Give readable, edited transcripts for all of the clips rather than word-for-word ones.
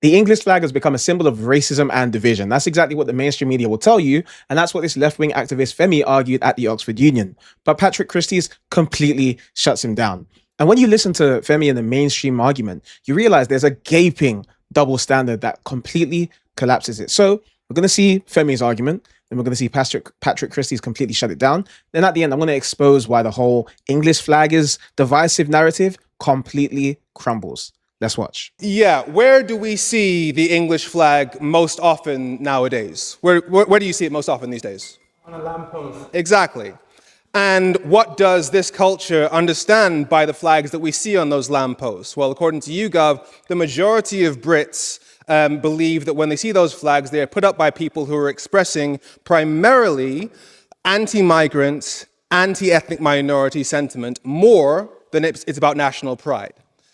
The English flag has become a symbol of racism and division. That's exactly what the mainstream media will tell you, and that's what this left-wing activist Femi argued at the Oxford Union. But Patrick Christys completely shuts him down. And when you listen to Femi in the mainstream argument, you realize there's a gaping double standard that completely collapses it. So we're going to see Femi's argument, then we're going to see Patrick Christys completely shut it down. Then at the end, I'm going to expose why the whole English flag is divisive narrative completely crumbles. Let's watch. Yeah, where do we see the English flag most often nowadays? Where do you see it most often these days? On a lamppost. Exactly. And what does this culture understand by the flags that we see on those lampposts? Well, according to YouGov, the majority of Brits believe that when they see those flags, they are put up by people who are expressing primarily anti-migrant, anti-ethnic minority sentiment more than it's about national pride.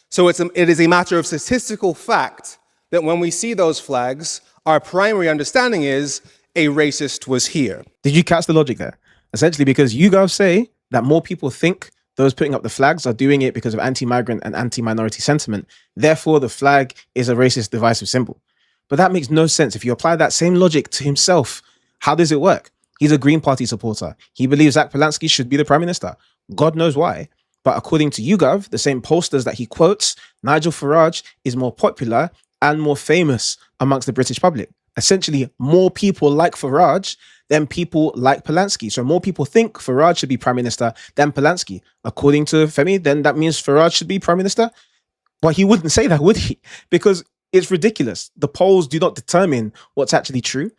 So it is a matter of statistical fact that when we see those flags, our primary understanding is a racist was here. Did you catch the logic there? Essentially, because YouGov say that more people think those putting up the flags are doing it because of anti-migrant and anti-minority sentiment. Therefore, the flag is a racist, divisive symbol. But that makes no sense. If you apply that same logic to himself, how does it work? He's a Green Party supporter. He believes Zach Polanski should be the Prime Minister. God knows why. But according to YouGov, the same pollsters that he quotes, Nigel Farage is more popular and more famous amongst the British public. Essentially, more people like Farage than people like Polanski. So more people think Farage should be Prime Minister than Polanski. According to Femi, then that means Farage should be Prime Minister? But he wouldn't say that, would he? Because it's ridiculous. The polls do not determine what's actually true.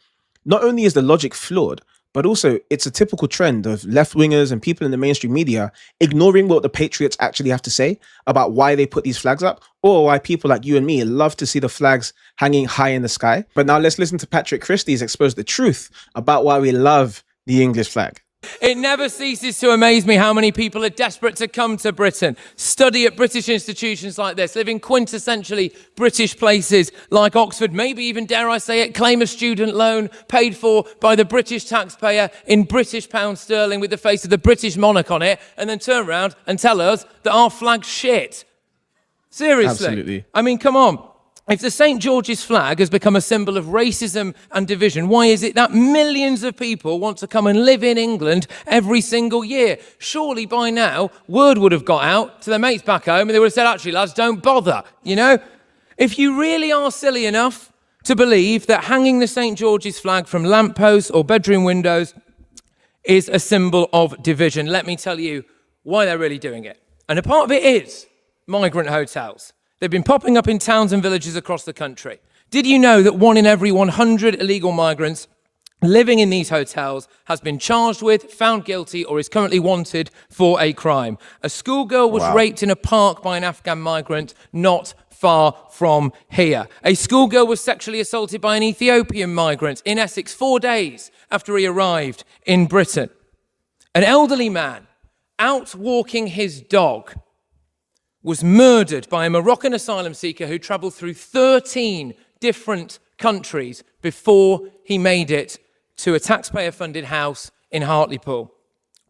Not only is the logic flawed, but also it's a typical trend of left-wingers and people in the mainstream media ignoring what the patriots actually have to say about why they put these flags up, or why people like you and me love to see the flags hanging high in the sky. But now let's listen to Patrick Christys expose the truth about why we love the English flag. It never ceases to amaze me how many people are desperate to come to Britain, study at British institutions like this, live in quintessentially British places like Oxford, maybe even, dare I say it, claim a student loan paid for by the British taxpayer in British pound sterling with the face of the British monarch on it, and then turn around and tell us that our flag's shit. Seriously. Absolutely. I mean, come on. If the St. George's flag has become a symbol of racism and division, why is it that millions of people want to come and live in England every single year? Surely by now, word would have got out to their mates back home and they would have said, actually, lads, don't bother, you know? If you really are silly enough to believe that hanging the St. George's flag from lampposts or bedroom windows is a symbol of division, let me tell you why they're really doing it. And a part of it is migrant hotels. They've been popping up in towns and villages across the country. Did you know that 1 in every 100 illegal migrants living in these hotels has been charged with, found guilty, or is currently wanted for a crime? A schoolgirl was raped in a park by an Afghan migrant not far from here. A schoolgirl was sexually assaulted by an Ethiopian migrant in Essex 4 days after he arrived in Britain. An elderly man out walking his dog was murdered by a Moroccan asylum seeker who travelled through 13 different countries before he made it to a taxpayer-funded house in Hartlepool.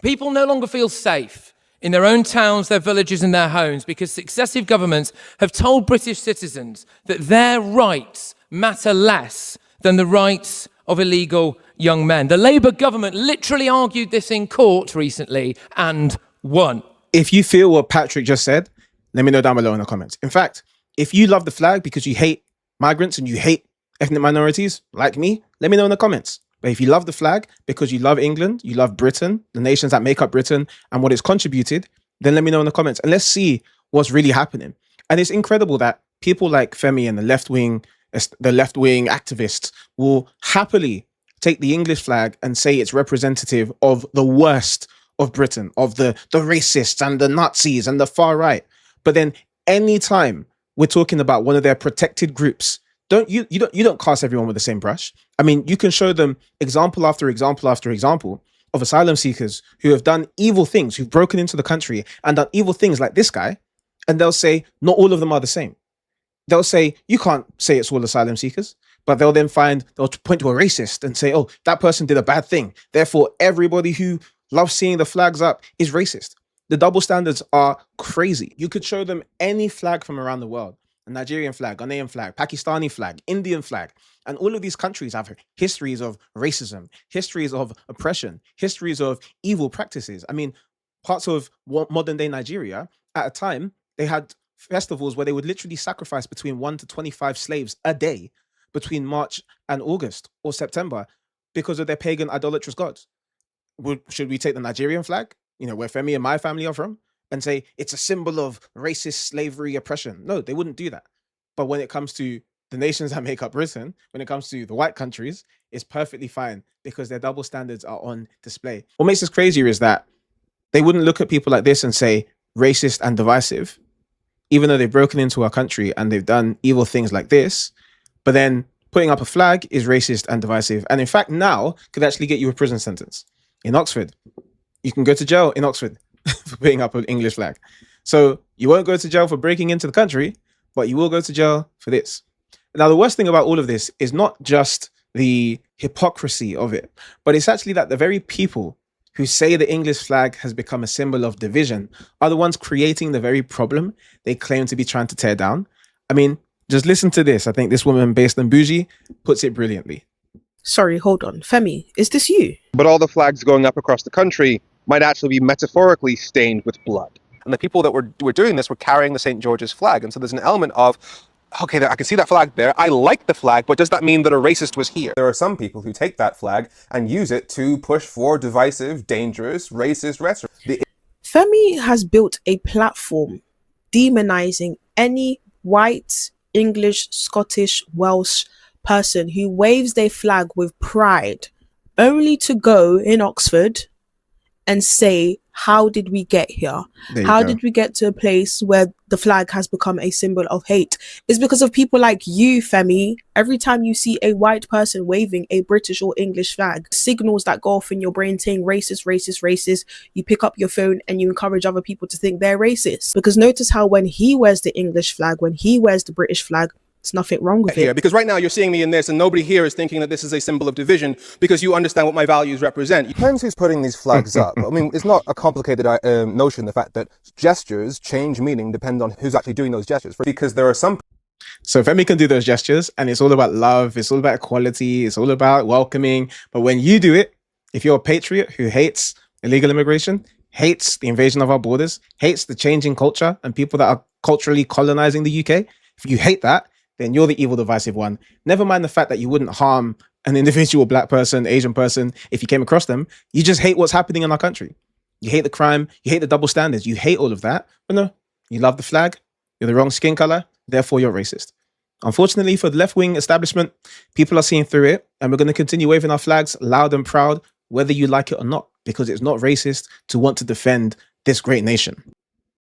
People no longer feel safe in their own towns, their villages and their homes because successive governments have told British citizens that their rights matter less than the rights of illegal young men. The Labour government literally argued this in court recently and won. If you feel what Patrick just said, let me know down below in the comments. In fact, if you love the flag because you hate migrants and you hate ethnic minorities, like me, let me know in the comments. But if you love the flag because you love England, you love Britain, the nations that make up Britain and what it's contributed, then let me know in the comments. And let's see what's really happening. And it's incredible that people like Femi and the left-wing activists will happily take the English flag and say it's representative of the worst of Britain, of the racists and the Nazis and the far right. But then anytime we're talking about one of their protected groups, you don't cast everyone with the same brush. I mean, you can show them example after example after example of asylum seekers who have done evil things, who've broken into the country and done evil things like this guy, and they'll say not all of them are the same. They'll say you can't say it's all asylum seekers, but they'll point to a racist and say, oh, that person did a bad thing, therefore everybody who loves seeing the flags up is racist. The double standards are crazy. You could show them any flag from around the world a Nigerian flag, Ghanaian flag, Pakistani flag, Indian flag. And all of these countries have histories of racism, histories of oppression, histories of evil practices. I mean, parts of modern day Nigeria, at a time, they had festivals where they would literally sacrifice between 1 to 25 slaves a day between March and August or September because of their pagan idolatrous gods. Should we take the Nigerian flag, where Femi and my family are from, and say it's a symbol of racist slavery oppression? No, they wouldn't do that. But when it comes to the nations that make up Britain, when it comes to the white countries, it's perfectly fine because their double standards are on display. What makes this crazier is that they wouldn't look at people like this and say racist and divisive, even though they've broken into our country and they've done evil things like this. But then putting up a flag is racist and divisive. And in fact, now could actually get you a prison sentence. In Oxford, you can go to jail in Oxford for putting up an English flag. So you won't go to jail for breaking into the country, but you will go to jail for this. Now, the worst thing about all of this is not just the hypocrisy of it, but it's actually that the very people who say the English flag has become a symbol of division are the ones creating the very problem they claim to be trying to tear down. I mean, just listen to this. I think this woman based in Bougie puts it brilliantly. Sorry, hold on. Femi, is this you? But all the flags going up across the country might actually be metaphorically stained with blood. And the people that were doing this were carrying the St. George's flag. And so there's an element of, okay, I can see that flag there. I like the flag, but does that mean that a racist was here? There are some people who take that flag and use it to push for divisive, dangerous, racist rhetoric. Femi has built a platform demonizing any white, English, Scottish, Welsh person who waves their flag with pride, only to go in Oxford and say, how did we get here? How did we get to a place where the flag has become a symbol of hate? It's because of people like you, Femi. Every time you see a white person waving a British or English flag, signals that go off in your brain saying racist, racist, racist. You pick up your phone and you encourage other people to think they're racist. Because notice how when he wears the English flag, when he wears the British flag, there's nothing wrong with it. Because right now you're seeing me in this and nobody here is thinking that this is a symbol of division because you understand what my values represent. Depends who's putting these flags up. I mean, it's not a complicated notion, the fact that gestures change meaning depend on who's actually doing those gestures. Because there are some... So Femi can do those gestures and it's all about love, it's all about equality, it's all about welcoming. But when you do it, if you're a patriot who hates illegal immigration, hates the invasion of our borders, hates the changing culture and people that are culturally colonizing the UK, if you hate that, then you're the evil, divisive one. Never mind the fact that you wouldn't harm an individual black person, Asian person, if you came across them. You just hate what's happening in our country. You hate the crime, you hate the double standards, you hate all of that. But no, you love the flag, you're the wrong skin color, therefore you're racist. Unfortunately for the left-wing establishment, people are seeing through it, and we're going to continue waving our flags loud and proud, whether you like it or not, because it's not racist to want to defend this great nation.